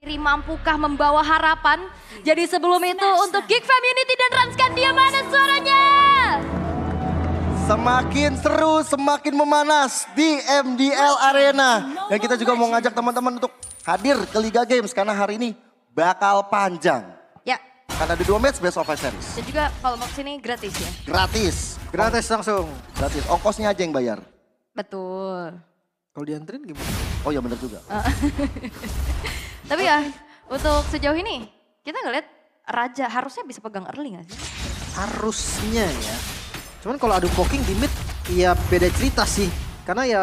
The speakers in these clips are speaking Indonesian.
Mampukah membawa harapan? Jadi sebelum itu untuk Geek Community dan Ranskandia, mana suaranya? Semakin seru, semakin memanas di MDL Arena. Dan kita juga mau ngajak teman-teman untuk hadir ke Liga Games karena hari ini bakal panjang. Ya. Karena ada 2 match best of 5 series. Dan juga kalau mau kesini gratis ya? Gratis. Gratis langsung. Gratis, ongkosnya aja yang bayar. Betul. Kalau dianterin gimana? Oh iya bener juga. Tapi ya untuk sejauh ini kita ngeliat Raja harusnya bisa pegang early gak sih? Harusnya ya. Cuman kalau adu poking di mid ya beda cerita sih. Karena ya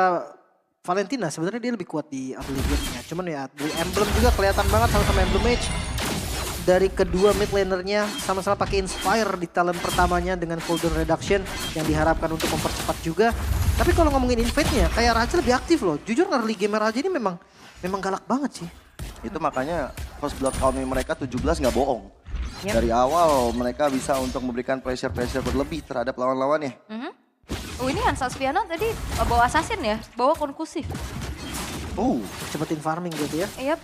Valentina sebenarnya dia lebih kuat di early game-nya. Cuman ya dari emblem juga kelihatan banget sama-sama emblem mage. Dari kedua mid lanernya sama-sama pakai inspire di talent pertamanya dengan cooldown reduction yang diharapkan untuk mempercepat juga. Tapi kalau ngomongin invade-nya kayak Raja lebih aktif loh. Jujur early game Raja ini memang galak banget sih. Itu makanya first blood count mereka 17 nggak bohong. Yep. Dari awal mereka bisa untuk memberikan pressure berlebih terhadap lawan-lawannya. Oh ini Hans Asviano tadi bawa assassin ya? Bawa konkusif. Cepetin farming gitu ya. Yep.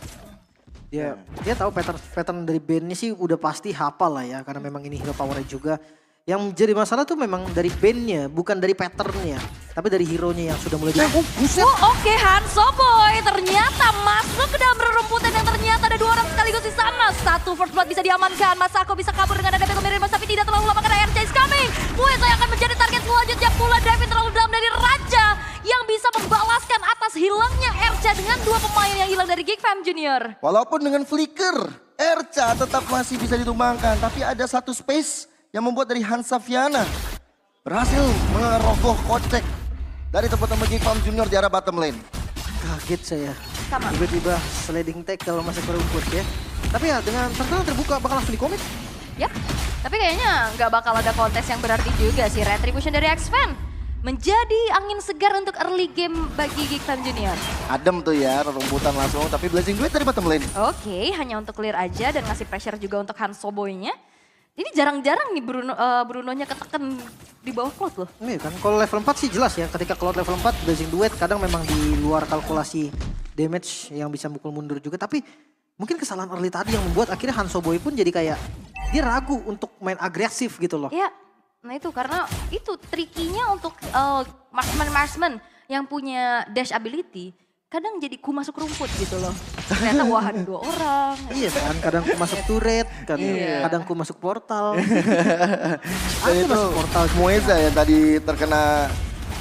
Dia tahu pattern dari bandnya sih udah pasti hafal lah ya. Karena memang ini hero powernya juga. Yang menjadi masalah tuh memang dari bandnya, bukan dari patternnya. Tapi dari hero-nya yang sudah mulai buset. Oke, Hanso Boy ternyata masuk ke dalam rerumputan yang ternyata ada 2 orang sekaligus di sana. Satu first blood bisa diamankan, Masako bisa kabur dengan ada Beto Mirimas tapi tidak terlalu lama karena RC is coming. Mueza yang akan menjadi target selanjutnya, pula Devin terlalu dalam dari Raja yang bisa membalaskan atas hilangnya Erca dengan 2 pemain yang hilang dari Geek Fam Junior. Walaupun dengan flicker, Erca tetap masih bisa ditumbangkan. Tapi ada satu space yang membuat dari Hansa Viana berhasil mengerogoh kocek dari teman-teman Geek Fam Junior di arah bottom lane. Kaget saya. Sama. Tiba-tiba sliding tackle masuk ke rumput ya. Tapi ya dengan pertama terbuka bakal langsung di-commit. Yap, tapi kayaknya nggak bakal ada kontes yang berarti juga sih. Retribution dari X-Fan menjadi angin segar untuk early game bagi Geek Fam Junior. Adem tuh ya, rumputan langsung. Tapi Blazing Duet dari bottom lane. Oke, hanya untuk clear aja dan ngasih pressure juga untuk Hanso Boy-nya. Ini jarang-jarang nih Bruno-nya keteken di bawah Cloud loh. Iya kan, kalau level 4 sih jelas ya. Ketika Cloud level 4, Blazing Duet kadang memang di luar kalkulasi damage yang bisa mukul mundur juga. Tapi mungkin kesalahan early tadi yang membuat akhirnya Hanso Boy pun jadi kayak dia ragu untuk main agresif gitu loh. Iya, nah itu karena itu trikinya untuk marksman yang punya dash ability. Kadang jadi ku masuk rumput gitu loh. Ternyata wah ada 2 orang. Iya kan, kadang ku masuk turret, kadang ku masuk portal. Dan itu masuk portal. Mueza yang tadi terkena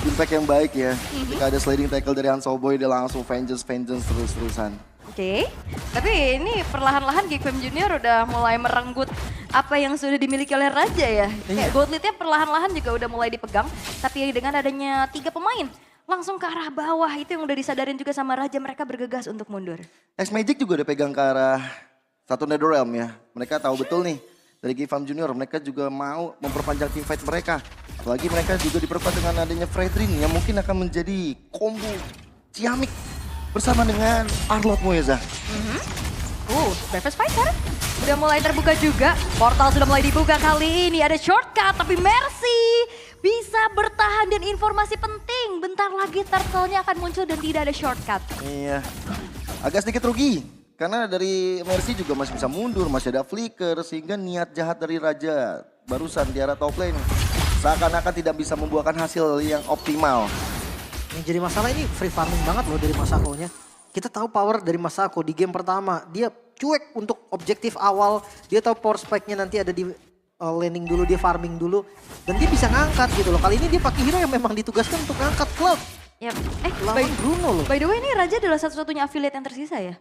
impact yang baik ya. Ketika ada sliding tackle dari Hanso Boy, dia langsung vengeance terus-terusan. Oke, tapi ini perlahan-lahan Geek Fam Junior udah mulai merenggut apa yang sudah dimiliki oleh Raja ya. Kayak gold lead-nya perlahan-lahan juga udah mulai dipegang. Tapi dengan adanya 3 pemain, langsung ke arah bawah itu yang udah disadarin juga sama Raja, mereka bergegas untuk mundur. X-Magic juga udah pegang ke arah satu Netherrealm ya. Mereka tahu betul nih dari Geek Fam Junior mereka juga mau memperpanjang team fight mereka. Apalagi mereka juga diperkuat dengan adanya Fredrin yang mungkin akan menjadi combo ciamik bersama dengan Arlott Mueza. Breakfast Fighter udah mulai terbuka juga. Portal sudah mulai dibuka kali ini, ada shortcut tapi Mercy bisa bertahan dan informasi penting. Bentar lagi turtle-nya akan muncul dan tidak ada shortcut. Iya, agak sedikit rugi. Karena dari Mercy juga masih bisa mundur, masih ada flicker. Sehingga niat jahat dari Raja barusan di arah top lane seakan-akan tidak bisa membuahkan hasil yang optimal. Yang jadi masalah ini free farming banget loh dari Masako-nya. Kita tahu power dari Masako di game pertama. Dia cuek untuk objektif awal. Dia tahu power spike-nya nanti ada di laning dulu, dia farming dulu. Dan dia bisa ngangkat gitu loh. Kali ini dia pakai hero yang memang ditugaskan untuk ngangkat Cloud. Yap. Lawan Bruno loh. By the way ini Raja adalah satu-satunya affiliate yang tersisa ya?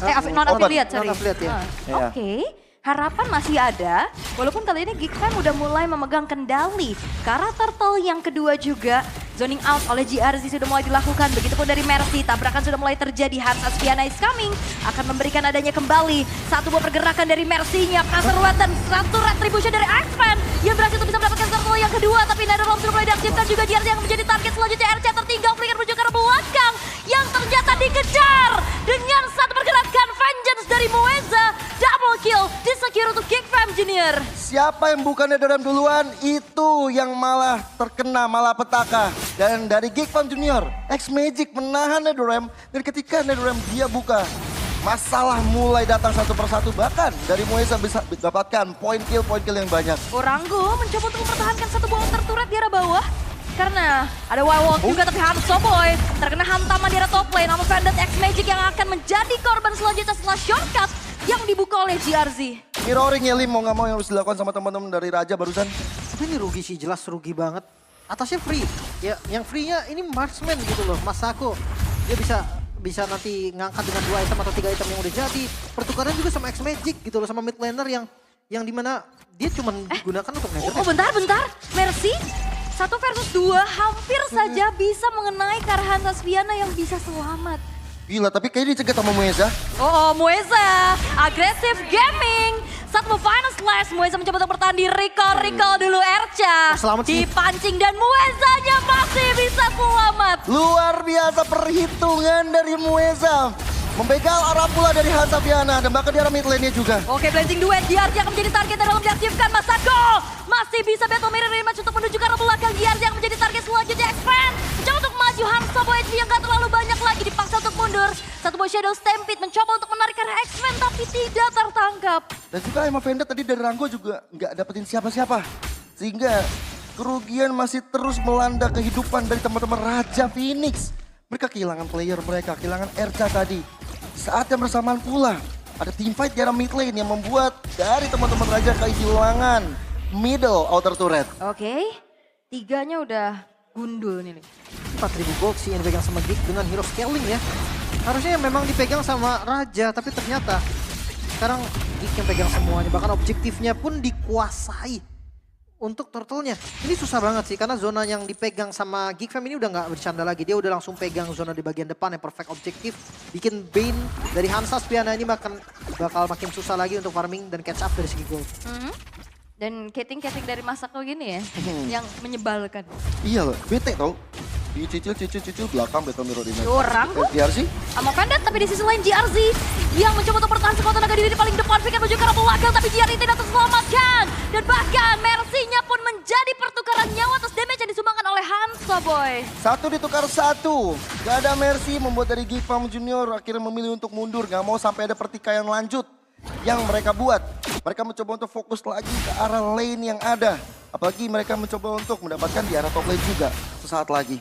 Non-affiliate, sorry. Non-affiliate ya. Oke. Harapan masih ada, walaupun kali ini Geek Fam udah mulai memegang kendali. Karena turtle yang kedua juga, zoning out oleh GRZ sudah mulai dilakukan. Begitupun dari Mercy, tabrakan sudah mulai terjadi. Hans Asviana is coming, akan memberikan adanya kembali satu buah pergerakan dari Mercy-nya. Kaserwat dan satu retribution dari X-Fan yang berhasil untuk bisa mendapatkan turtle yang kedua. Tapi Netherrealm sudah mulai diaktifkan juga, GRZ yang menjadi target selanjutnya. RC tertinggal, flicker menuju ke arah belakang yang ternyata dikejar dengan satu pergerakan vengeance dari Mueza. Double kill disecure untuk Geek Fam Junior. Siapa yang bukan Netherrealm duluan, itu yang malah terkena malapetaka. Dan dari Geek Fam Junior, X-Magic menahan Netherrealm. Dan ketika Netherrealm dia buka, Masalah mulai datang satu persatu, bahkan dari Mueza bisa dapatkan poin kill yang banyak. Oranggo mencoba untuk mempertahankan satu water turret di arah bawah. Karena ada Wild juga, tapi Hanzo Boy terkena hantaman di arah top lane. Namun Vandit X Magic yang akan menjadi korban selanjutnya setelah shortcut yang dibuka oleh GRZ. Mirroring ya Lim, mau gak mau yang harus dilakukan sama teman-teman dari Raja barusan. Tapi ini rugi sih, jelas rugi banget. Atasnya free, ya yang free-nya ini marksman gitu loh, Masako. Dia bisa nanti ngangkat dengan 2 item atau 3 item yang udah jadi. Pertukaran juga sama X Magic gitu loh, sama mid laner yang dimana dia cuma digunakan untuk nether. Oh bentar. Mercy 1 versus 2 hampir saja bisa mengenai Karhan Tasviana yang bisa selamat. Gila, tapi kayaknya dicegah sama Mueza. Oh, Mueza, agresif gaming. Saat mau final slash, Mueza mencoba untuk bertahan di recall dulu Erca. Selamat sih. Dipancing dan Muezanya masih bisa selamat. Luar biasa perhitungan dari Mueza. Membegal arah pula dari Hansa Viana dan bahkan di arah mid lane-nya juga. Oke, blending duet, GRZ akan menjadi target dan dalam diaktifkan Masako. Masih bisa battle mirror rematch untuk menuju ke arah belakang. GRZ yang menjadi target selanjutnya, expand. Mencoba untuk maju, Hansa Boy yang gak terlalu banyak lagi, dipaksa untuk mundur. Satu boy Shadow Stampede mencoba untuk menarik arah X-Men tapi tidak tertangkap. Dan juga Emma Vendetta tadi dari Rango juga nggak dapetin siapa-siapa. Sehingga kerugian masih terus melanda kehidupan dari teman-teman Raja Phoenix. Mereka kehilangan player mereka, kehilangan Erca tadi. Saat yang bersamaan pula, ada teamfight di arah mid lane yang membuat dari teman-teman Raja kehilangan middle outer turret. Oke, 3-nya udah gundul nih. 4.000 gold sih yang dipegang sama Geek dengan hero scaling ya. Harusnya memang dipegang sama Raja, tapi ternyata sekarang Geek yang pegang semuanya. Bahkan objektifnya pun dikuasai untuk turtle-nya. Ini susah banget sih, karena zona yang dipegang sama Geek Fam ini udah nggak bercanda lagi. Dia udah langsung pegang zona di bagian depan yang perfect objektif. Bikin Bane dari Hansa Spiana ini bakal makin susah lagi untuk farming dan catch up dari segi gold. Dan catting dari Masako gini ya, yang menyebalkan. Iya loh, bete tau. Dicicil belakang Battle Mirror ini. Orang GRZ? sama Vandit, tapi di sisi lain GRZ yang mencoba untuk bertahan sekuat tenaga diri di paling depan. Pikir menuju ke arah belakang, tapi GRZ tidak terselamatkan. Dan bahkan Mercy-nya pun menjadi pertukaran nyawa atas damage yang disumbangkan oleh Hansa Boy. 1 ditukar 1. Gak ada Mercy membuat dari Geek Farm Junior akhirnya memilih untuk mundur. Gak mau sampai ada pertikaian lanjut yang mereka buat. Mereka mencoba untuk fokus lagi ke arah lane yang ada. Apalagi mereka mencoba untuk mendapatkan di arah top lane juga sesaat lagi.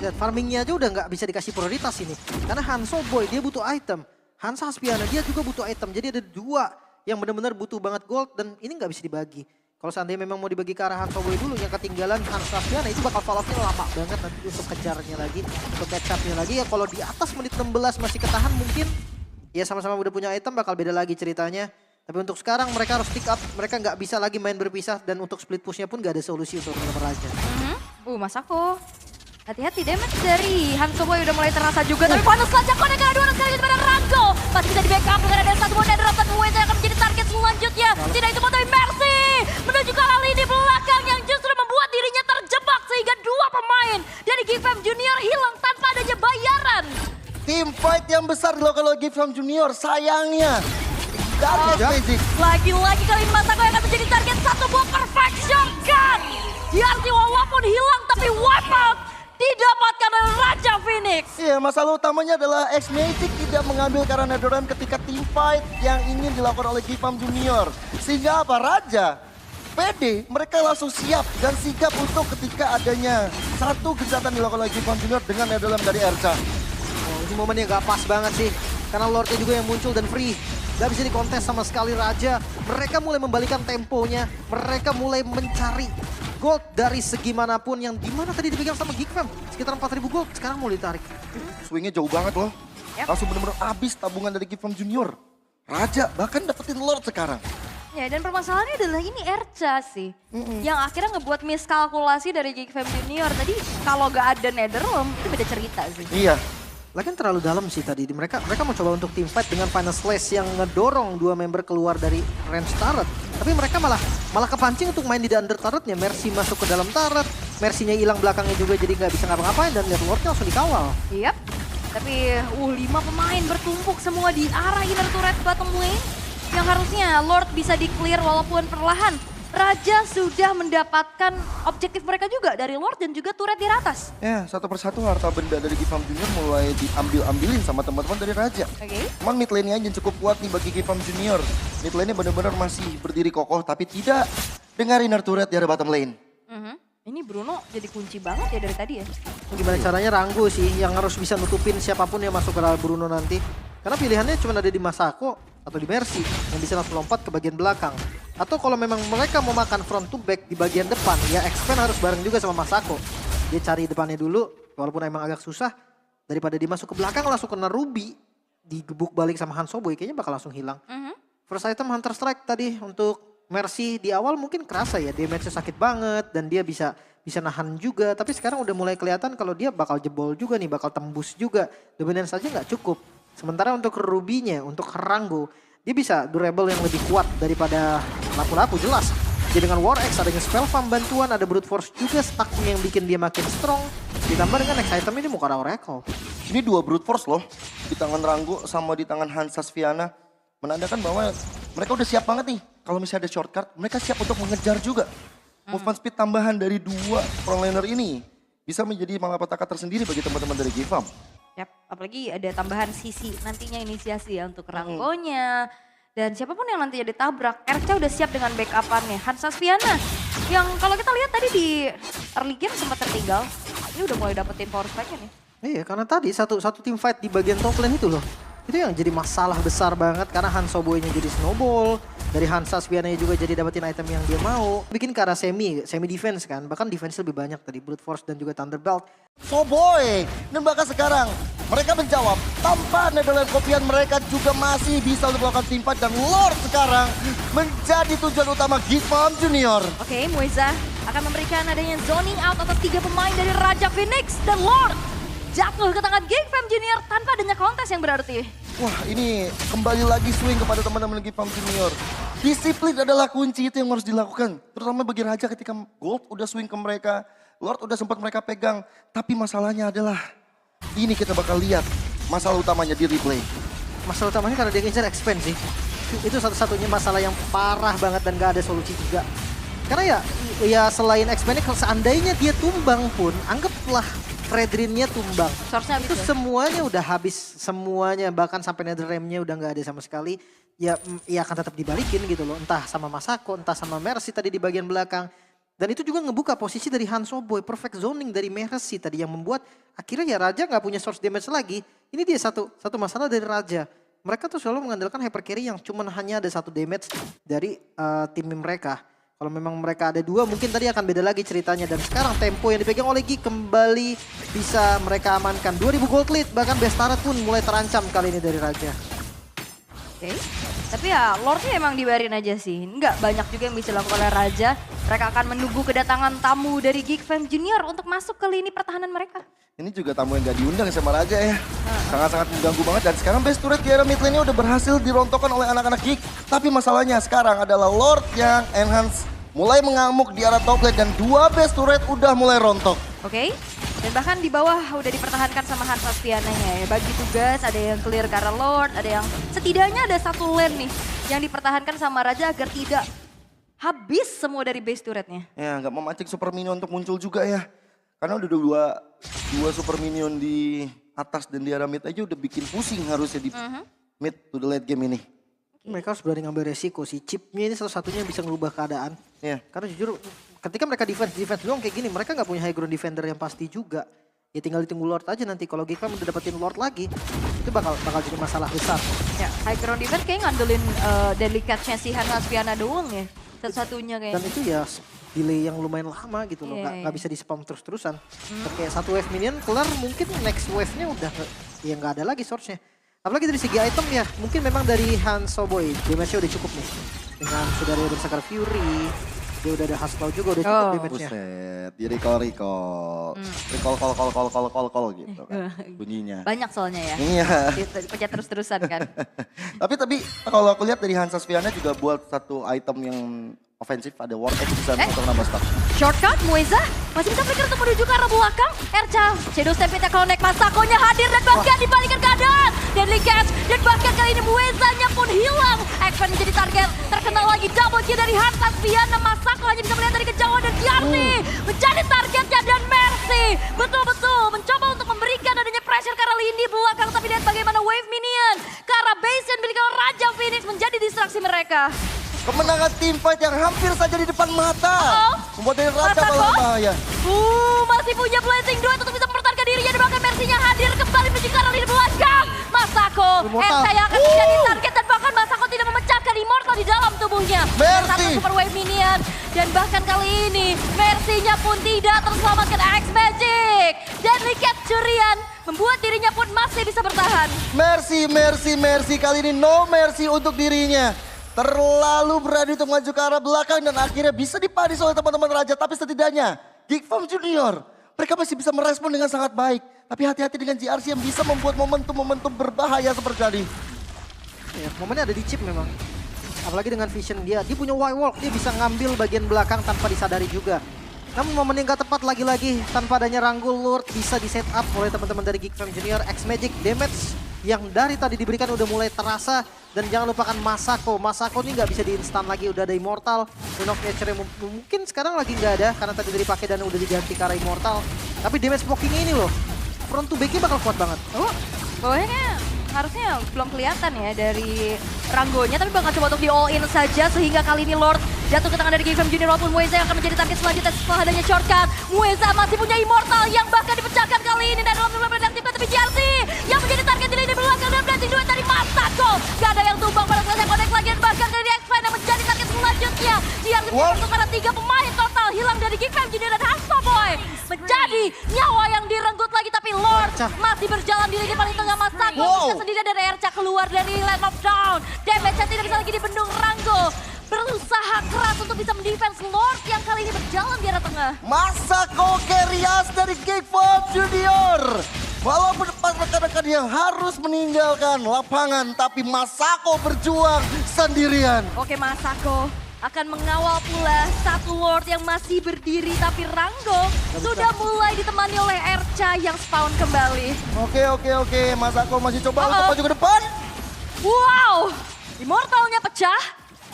Lihat farmingnya aja udah nggak bisa dikasih prioritas ini. Karena Hanso Boy dia butuh item. Hansa Haspiana dia juga butuh item. Jadi ada 2 yang benar-benar butuh banget gold dan ini nggak bisa dibagi. Kalau seandainya memang mau dibagi ke arah Hanso Boy dulu, yang ketinggalan Hansa Haspiana itu bakal follow-nya lama banget nanti untuk kejarnya lagi, untuk catch up-nya lagi. Ya kalau di atas menit 16 masih ketahan mungkin ya sama-sama udah punya item bakal beda lagi ceritanya. Tapi untuk sekarang mereka harus stick up, mereka nggak bisa lagi main berpisah dan untuk split pushnya pun nggak ada solusi untuk teman Raja. Masako. Hati-hati, damage dari Hanso Boy udah mulai terasa juga. Tapi panas saja konek kedua orang sekali daripada Rango. Masih bisa di backup dengan ada satu bola nether tapi Mueza yang akan menjadi target selanjutnya. Tidak itu tapi Mercy menuju ke arah lini belakang yang justru membuat dirinya terjebak sehingga 2 pemain dari Geek Fam Junior hilang tanpa adanya bayaran. Team fight yang besar dilakukan oleh Geek Farm Junior, sayangnya. Dark Magic. Lagi-lagi kali ini Masako yang akan menjadi target satu buah perfect shotgun. GRZ walaupun hilang tapi wipe out didapatkan oleh Raja Phoenix. Iya, masalah utamanya adalah X Magic tidak mengambil karena Netherrealm ketika team fight yang ingin dilakukan oleh Geek Farm Junior. Sehingga apa? Raja PD, mereka langsung siap dan sigap untuk ketika adanya satu kejahatan dilakukan oleh Geek Farm Junior dengan Netherrealm dari Erca. Oh, ini momen yang gak pas banget sih. Karena Lordnya juga yang muncul dan free. Gak bisa dikontes sama sekali Raja. Mereka mulai membalikan temponya. Mereka mulai mencari gold dari segi manapun yang dimana tadi dipegang sama Geek Fam. Sekitar 4.000 gold, sekarang mau ditarik. Swingnya jauh banget loh. Yep. Langsung bener-bener habis tabungan dari Geek Farm Junior. Raja bahkan dapetin Lord sekarang. Ya, dan permasalahannya adalah ini Erca sih. Yang akhirnya ngebuat miskalkulasi dari Geek Fam Junior. Tadi kalau gak ada Netherrealm itu beda cerita sih. Iya. Lagian terlalu dalam sih tadi. Mereka mau coba untuk team fight dengan final slash yang ngedorong 2 member keluar dari range turret. Tapi mereka malah kepancing untuk main di under turretnya. Mercy masuk ke dalam turret. Mercy-nya hilang belakangnya juga jadi nggak bisa ngapa-ngapain. Dan lihat Lordnya langsung dikawal. Yap. Tapi 5 pemain bertumpuk semua di arah inner turret bottom lane. Yang harusnya Lord bisa di-clear walaupun perlahan. Raja sudah mendapatkan objektif mereka juga dari Lord dan juga turret di atas. Ya, satu persatu harta benda dari Gifam Junior mulai diambil-ambilin sama teman-teman dari Raja. Oke. Cuman mid lane-nya aja cukup kuat nih bagi Gifam Junior. Mid lane-nya benar-benar masih berdiri kokoh tapi tidak dengar inner turret di arah bottom lane. Ini Bruno jadi kunci banget ya dari tadi ya. Gimana caranya Ranggo sih yang harus bisa nutupin siapapun yang masuk ke dalam Bruno nanti. Karena pilihannya cuma ada di Masako atau di Mercy yang bisa langsung lompat ke bagian belakang. Atau kalau memang mereka mau makan front to back di bagian depan, ya Expand harus bareng juga sama Masako. Dia cari depannya dulu, walaupun emang agak susah. Daripada dia masuk ke belakang langsung kena Ruby, digebuk balik sama Hansoboy, kayaknya bakal langsung hilang. First item Hunter Strike tadi untuk Mercy di awal mungkin kerasa ya, damage-nya sakit banget dan dia bisa nahan juga. Tapi sekarang udah mulai kelihatan kalau dia bakal jebol juga nih, bakal tembus juga. Dominance saja nggak cukup. Sementara untuk Ruby-nya, untuk Ranggo, dia bisa durable yang lebih kuat daripada lapu-lapu jelas. Jadi dengan War X, adanya Spell Farm bantuan, ada Brute Force juga stacknya yang bikin dia makin strong. Ditambah dengan next item ini Mukara Oracle. Ini 2 brute force loh, di tangan Ranggo sama di tangan Hansa Sviana. Menandakan bahwa mereka udah siap banget nih. Kalau misalnya ada shortcut, mereka siap untuk mengejar juga. Movement speed tambahan dari 2 frontlaner ini bisa menjadi malapetaka tersendiri bagi teman-teman dari Gifam. Yap, apalagi ada tambahan sisi nantinya inisiasi ya untuk Ranggonya. Dan siapapun yang nantinya ditabrak, Erca udah siap dengan backup-annya. Hansa Sviana yang kalau kita lihat tadi di early game sempat tertinggal. Ini udah mulai dapetin power spike-nya nih. Iya, karena tadi satu tim fight di bagian top lane itu loh. Itu yang jadi masalah besar banget karena Hansoboy-nya jadi snowball. Dari Hansa Sviana juga jadi dapetin item yang dia mau. Bikin ke arah semi defense kan. Bahkan defense lebih banyak tadi, Brute Force dan juga Thunderbolt. So boy, dan bahkan sekarang mereka menjawab tanpa Netherlands kopian mereka juga masih bisa untuk melakukan team fight dan Lord sekarang menjadi tujuan utama Gifam Junior. Oke, Mueza akan memberikan adanya zoning out atas 3 pemain dari Raja Phoenix dan Lord. Jatuh ke tangan Gifam Junior tanpa adanya kontes yang berarti. Wah, ini kembali lagi swing kepada teman-teman Gifam Junior. Disiplin adalah kunci itu yang harus dilakukan. Terutama bagi Raja ketika Gold udah swing ke mereka, Lord udah sempat mereka pegang. Tapi masalahnya adalah, ini kita bakal lihat masalah utamanya di replay. Masalah utamanya karena dia ngejar expand sih. Itu satu-satunya masalah yang parah banget dan gak ada solusi juga. Karena ya selain expand seandainya dia tumbang pun, anggaplah Fredrin-nya tumbang. Source-nya Itu semuanya udah habis, semuanya bahkan sampai Netherrealm-nya udah nggak ada sama sekali. Ya akan tetap dibalikin gitu loh, entah sama Masako, entah sama Mercy tadi di bagian belakang. Dan itu juga ngebuka posisi dari Hansoboy, perfect zoning dari Mercy tadi yang membuat akhirnya ya Raja nggak punya source damage lagi. Ini dia satu masalah dari Raja. Mereka tuh selalu mengandalkan hyper carry yang cuman hanya ada 1 damage dari tim mereka. Kalau memang mereka ada 2 mungkin tadi akan beda lagi ceritanya. Dan sekarang tempo yang dipegang oleh Geek kembali bisa mereka amankan. 2000 gold lead, bahkan Bestara pun mulai terancam kali ini dari Raja. Oke. Tapi ya Lordnya emang dibayarin aja sih. Nggak banyak juga yang bisa dilakukan oleh Raja. Mereka akan menunggu kedatangan tamu dari Geekfam Junior untuk masuk ke lini pertahanan mereka. Ini juga tamu yang gak diundang sama Raja ya. Sangat-sangat mengganggu banget. Dan sekarang base turret di area mid lane-nya udah berhasil dirontokkan oleh anak-anak Geek. Tapi masalahnya sekarang adalah Lord yang enhance mulai mengamuk di arah top lane. Dan 2 base turret udah mulai rontok. Oke. Dan bahkan di bawah udah dipertahankan sama Hansa Sviana-nya ya. Bagi tugas ada yang clear ke arah Lord. Ada yang setidaknya ada 1 lane nih yang dipertahankan sama Raja agar tidak habis semua dari base turretnya. Ya gak memancing super minion untuk muncul juga ya. Karena udah dua super minion di atas dan di arah mid aja udah bikin pusing harusnya di mid to the late game ini. Mereka harus berani ngambil resiko sih. Chipnya ini salah satunya yang bisa ngerubah keadaan. Iya. Karena jujur ketika mereka defense doang kayak gini, mereka nggak punya high ground defender yang pasti juga. Ya tinggal ditunggu Lord aja nanti. Kalau Geekfam udah dapetin Lord lagi, itu bakal jadi masalah besar. Ya, high ground defense kayak ngandelin delicate-nya si Hansa Sviana doang ya. Satu-satunya kayaknya. Dan itu ya delay yang lumayan lama gitu loh, nggak bisa di spam terus-terusan. Kayak 1 wave minion kelar, mungkin next wave-nya udah nggak ada lagi source-nya. Apalagi dari segi item ya, mungkin memang dari Hansoboy damage-nya udah cukup nih. Dengan sudah ada Berserker Fury, dia udah ada Hustle juga udah cukup damage-nya. Buset, di recall gitu kan bunyinya. Banyak soalnya ya. Iya. Pencet terus-terusan kan. Tapi kalau aku lihat dari Hansa Sviana juga buat satu item yang ofensif, ada War X bisa untuk nambah stack. Shortcut, Mueza masih bisa flicker untuk menuju ke arah belakang. Erca, Shadow Stampede connect, Masakonya hadir dan bahkan dibalikan keadaan. Deadly Catch, dan bahkan kali ini Muezanya pun hilang. Ekvan menjadi target, terkenal lagi double kill dari Hansa Sviana, Masako hanya bisa melihat dari kejauhan dan Giardi menjadi targetnya dan Mercy betul-betul mencoba untuk memberikan adanya pressure ke arah lini belakang, tapi lihat bagaimana wave minion ke arah base yang dimiliki oleh Raja Phoenix menjadi distraksi mereka. Kemenangan tim fight yang hampir saja di depan mata. Membuat dari Raja Masako? malah bahaya. Masih punya blessing duet untuk bisa mempertahankan dirinya dan bahkan Mercy-nya hadir kembali menuju ke arah lini belakang. Masako, Immortal. saya akan menjadi target dan bahkan Masako tidak memecahkan Immortal di dalam tubuhnya. Mercy. Satu super wave minion dan bahkan kali ini Mercy-nya pun tidak terselamatkan. X Magic Deadly Capturian membuat dirinya pun masih bisa bertahan. Mercy. Kali ini no mercy untuk dirinya. Terlalu berani untuk maju ke arah belakang dan akhirnya bisa dipanis oleh teman-teman Raja. Tapi setidaknya Geek Farm Junior, mereka masih bisa merespon dengan sangat baik. Tapi hati-hati dengan GRC yang bisa membuat momentum-momentum berbahaya seperti tadi. Ya, momennya ada di chip memang. Apalagi dengan vision dia punya wire walk, dia bisa ngambil bagian belakang tanpa disadari juga. Namun momen yang gak tepat lagi-lagi tanpa adanya Ranggul Lord bisa di set up oleh teman-teman dari Geek Farm Junior. X Magic damage yang dari tadi diberikan udah mulai terasa. Dan jangan lupakan Masako. Masako ini nggak bisa di-instan lagi, udah ada Immortal. Wind of Nature yang mungkin sekarang lagi nggak ada karena tadi udah dipakai dan udah diganti ke arah Immortal. Tapi damage blocking ini loh, front to back-nya bakal kuat banget. Bawahnya harusnya belum kelihatan ya dari Ranggonya, tapi bakal coba untuk di all in saja sehingga kali ini Lord jatuh ke tangan dari Geek Farm Junior walaupun Mueza yang akan menjadi target selanjutnya setelah adanya shortcut. Mueza masih punya Immortal yang bahkan dipecahkan kali ini dan dalam beberapa reaktifkan, tapi GRC yang menjadi target di lini belakang dan blessing duet dari Masako. Gak ada yang tumbang pada selesai connect lagi dan bahkan dari X-Fan yang menjadi target selanjutnya. GRC untuk para 3 pemain total hilang dari Geek Farm Junior dan Hanso Boy menjadi nyawa yang direnggut lagi, tapi Lord masih berjalan di lini paling tengah. Masako bisa sendiri dari Erca keluar dari Land of Down. Damage-nya tidak bisa lagi dibendung. Ranggo berusaha keras untuk bisa mendefense Lord yang kali ini berjalan di arah tengah. Masako Kerias dari Geek Farm Junior. Walaupun rekan-rekan yang harus meninggalkan lapangan, tapi Masako berjuang sendirian. Oke, Masako akan mengawal pula satu Lord yang masih berdiri, tapi Ranggo sudah mulai ditemani oleh Erca yang spawn kembali. Oke. Masako masih coba untuk maju ke depan. Wow, Immortalnya pecah,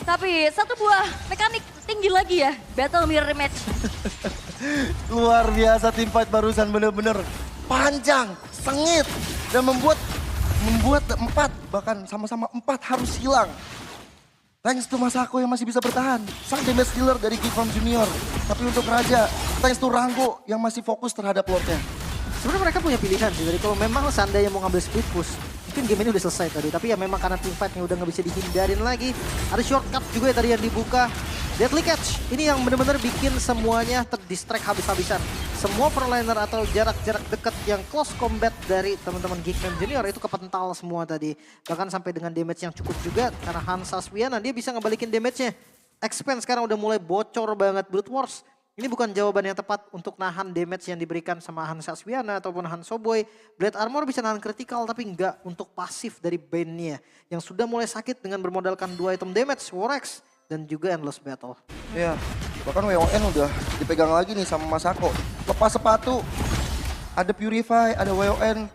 tapi satu buah mekanik tinggi lagi ya, Battle Mirror Match. Luar biasa tim fight barusan, bener-bener panjang, sengit, dan membuat 4, bahkan sama-sama 4 harus hilang. Thanks to Masako yang masih bisa bertahan, sang damage dealer dari Geek Farm Junior. Tapi untuk Raja, thanks to Ranggo yang masih fokus terhadap Lordnya. Sebenarnya mereka punya pilihan sih, dari kalau memang seandainya mau ngambil split push, mungkin game ini udah selesai tadi. Tapi ya memang karena team fight-nya udah nggak bisa dihindarin lagi. Ada shortcut juga ya tadi yang dibuka. Deadly Catch, ini yang benar-benar bikin semuanya terdistract habis-habisan. Semua frontliner atau jarak-jarak dekat yang close combat dari teman-teman Geek Farm Junior itu kepental semua tadi. Bahkan sampai dengan damage yang cukup juga karena Hansa Sviana dia bisa ngebalikin damage-nya. Expand sekarang udah mulai bocor banget. Brute Wars ini bukan jawaban yang tepat untuk nahan damage yang diberikan sama Hansa Sviana ataupun Hanso Boy. Blade Armor bisa nahan kritikal tapi enggak untuk pasif dari Bane-nya yang sudah mulai sakit dengan bermodalkan 2 item damage, Warx dan juga Endless Battle. Iya, bahkan WON udah dipegang lagi nih sama Masako. Lepas sepatu, ada Purify, ada WON.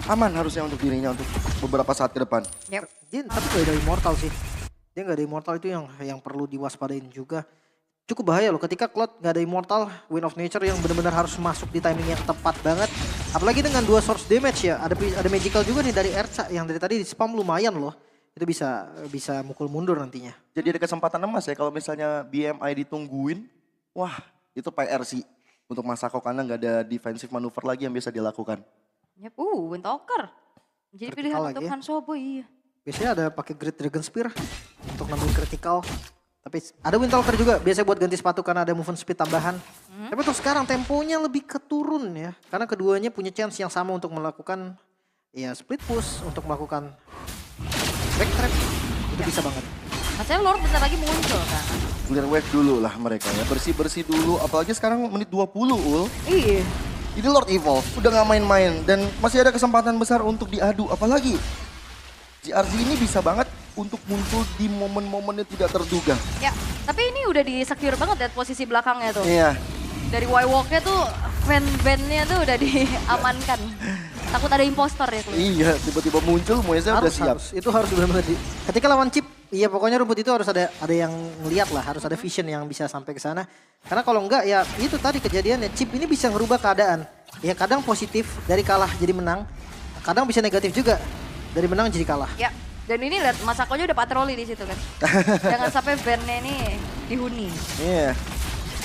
Aman harusnya untuk dirinya untuk beberapa saat ke depan. Yep. Dia tapi gak ada Immortal sih. Dia gak ada Immortal, itu yang perlu diwaspadain juga. Cukup bahaya loh ketika Cloud gak ada Immortal, Wind of Nature yang benar-benar harus masuk di timing yang tepat banget. Apalagi dengan 2 source damage ya, ada magical juga nih dari Erca yang dari tadi di spam lumayan loh. Itu bisa mukul mundur nantinya. Jadi ada kesempatan emas ya kalau misalnya BMI ditungguin. Wah, itu PR sih untuk Masako karena nggak ada defensive manuver lagi yang bisa dilakukan. Yep. Windtalker. Jadi pilihan Vertical untuk lagi ya. Hanso Boy. Iya. Biasanya ada pakai Great Dragon Spear untuk nambah critical. Tapi ada Windtalker juga biasanya buat ganti sepatu karena ada movement speed tambahan. Tapi untuk sekarang temponya lebih keturun ya. Karena keduanya punya chance yang sama untuk melakukan ya split push, untuk melakukan backtrap. Itu bisa banget. Maksudnya Lord bentar lagi muncul kan. Clear wave dulu lah mereka ya, bersih-bersih dulu. Apalagi sekarang menit 20 Ul. Iya. Ini Lord Evolve, udah gak main-main. Dan masih ada kesempatan besar untuk diadu. Apalagi GRZ ini bisa banget untuk muncul di momen-momen yang tidak terduga. Ya, tapi ini udah di-secure banget ya posisi belakangnya tuh. Iya. Dari Y-Walk-nya tuh, fan-bandnya tuh udah diamankan. Takut ada impostor ya Chloe. Iya, tiba-tiba muncul Moeza udah siap. Itu harus benar-benar ketika lawan chip, iya pokoknya rumput itu harus ada yang ngeliat lah, harus ada vision yang bisa sampai ke sana. Karena kalau enggak ya itu tadi kejadiannya, chip ini bisa ngerubah keadaan. Ya kadang positif dari kalah jadi menang, kadang bisa negatif juga dari menang jadi kalah. Ya, dan ini lihat Masakonya udah patroli di situ kan. Jangan sampai bandnya ini dihuni. Iya,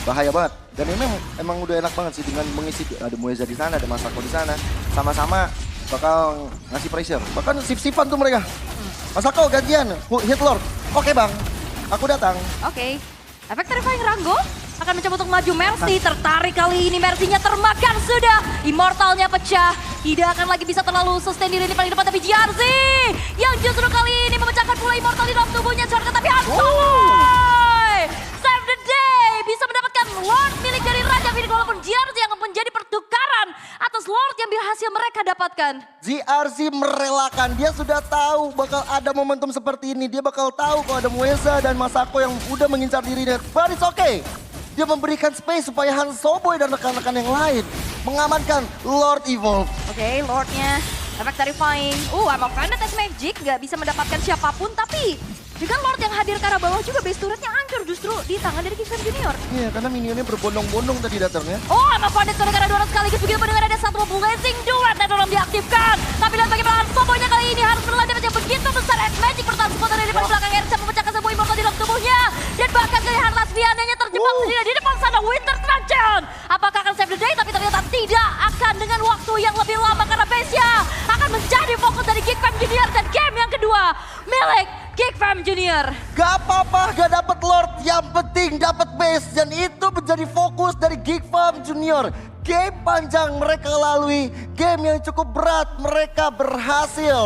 bahaya banget. Dan ini emang udah enak banget sih dengan mengisi, ada Moeza di sana, ada Masako di sana. Sama-sama bakal ngasih pressure. Bahkan sip-sipan tuh mereka. Masako gantian, hit lord. Oke bang, aku datang. Oke. Efek terrifying Rango akan mencoba untuk maju. Mercy tertarik kali ini. Mercy-nya termakan sudah. Immortalnya pecah. Tidak akan lagi bisa terlalu sustain diri di paling depan. Tapi GRZ yang justru kali ini memecahkan pula immortal di dalam tubuhnya. Jorka tapi Hansoy. Save the day. Bisa mendapatkan Lord milik dari Raja Phoenix. Walaupun GRZ yang menjadi pertukaran atas Lord yang berhasil mereka dapatkan. GRZ merelakan, dia sudah tahu bakal ada momentum seperti ini. Dia bakal tahu kalau ada Moeza dan Masako yang udah mengincar dirinya. But it's okay. Dia memberikan space supaya Hansoboy dan rekan-rekan yang lain mengamankan Lord Evolve. Oke, Lordnya efek terrifying. Emang Vandal Test Magic nggak bisa mendapatkan siapapun, tapi dengan Lord yang hadir ke arah bawah juga base turretnya hancur justru di tangan dari Geekfam Junior. Iya, karena minionnya berbondong-bondong tadi datangnya. Emang Vandal gara-gara 2 sekaligus begitu mendengar ada satu blazing duet dan dalam diaktifkan. Tapi lihat bagaimana Hansoboy-nya kali ini harus menelan damage yang begitu besar. Magic bertahan sekuat dari depan belakang Erca memecahkan sebuah immortal di dalam tubuhnya. Dan bahkan dari Heartless Viananya terjebak sendiri di depan sana Winter Truncheon. Apakah akan save the day? Tapi ternyata tidak akan dengan waktu yang lebih lama karena base-nya akan menjadi fokus dari Geekfam Junior dan game yang kedua milik Geekfam Junior. Gak apa-apa, gak dapet Lord, yang penting dapet base. Dan itu menjadi fokus dari Geekfam Junior. Game panjang mereka lalui, game yang cukup berat mereka berhasil.